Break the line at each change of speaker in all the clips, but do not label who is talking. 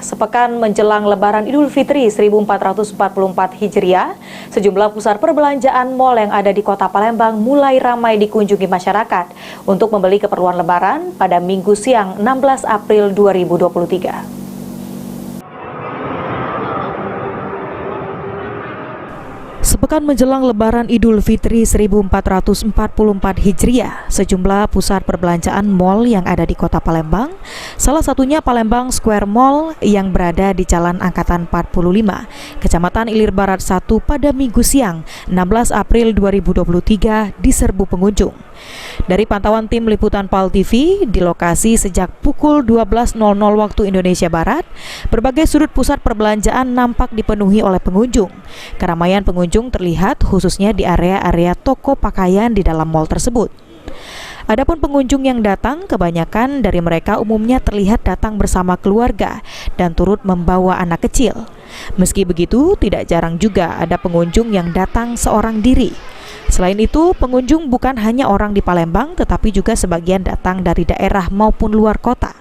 sepekan menjelang Lebaran Idul Fitri 1444 Hijriah, sejumlah pusat perbelanjaan mal yang ada di Kota Palembang mulai ramai dikunjungi masyarakat untuk membeli keperluan Lebaran pada Minggu siang 16 April 2023. Sepekan menjelang Lebaran Idul Fitri 1444 Hijriah, sejumlah pusat perbelanjaan mal yang ada di Kota Palembang, salah satunya Palembang Square Mall yang berada di Jalan Angkatan 45, Kecamatan Ilir Barat 1 pada Minggu siang 16 April 2023 diserbu pengunjung. Dari pantauan tim liputan PAL TV di lokasi sejak pukul 12.00 waktu Indonesia Barat, berbagai sudut pusat perbelanjaan nampak dipenuhi oleh pengunjung. Keramaian pengunjung terlihat khususnya di area-area toko pakaian di dalam mal tersebut. Adapun pengunjung yang datang, kebanyakan dari mereka umumnya terlihat datang bersama keluarga dan turut membawa anak kecil. Meski begitu, tidak jarang juga ada pengunjung yang datang seorang diri. Selain itu, pengunjung bukan hanya orang di Palembang, tetapi juga sebagian datang dari daerah maupun luar kota.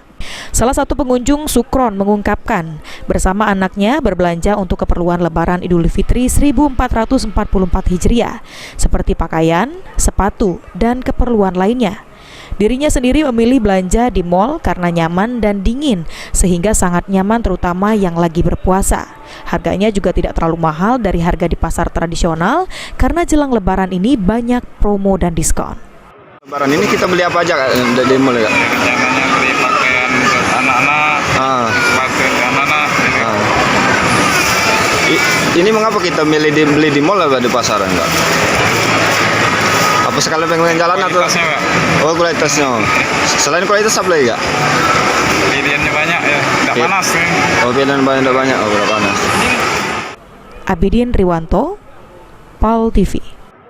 Salah satu pengunjung, Sukron, mengungkapkan bersama anaknya berbelanja untuk keperluan Lebaran Idul Fitri 1444 Hijriah, seperti pakaian, sepatu, dan keperluan lainnya. Dirinya sendiri memilih belanja di mal karena nyaman dan dingin, sehingga sangat nyaman terutama yang lagi berpuasa. Harganya juga tidak terlalu mahal dari harga di pasar tradisional karena jelang Lebaran ini banyak promo dan diskon.
Lebaran ini kita beli apa aja di mall ya?
Rencananya beli pakaian untuk anak-anak, sepatu anak-anak.
Ini mengapa kita milih beli di mall atau di pasar enggak? Apa sekali pengen jalan atau? Oh, kualitasnya. Selain kualitas apa lagi ya?
Pilihannya banyak ya, tidak panas.
Oh, pilihan banyak, oh, tidak panas.
Abidin Riwanto, PAL TV.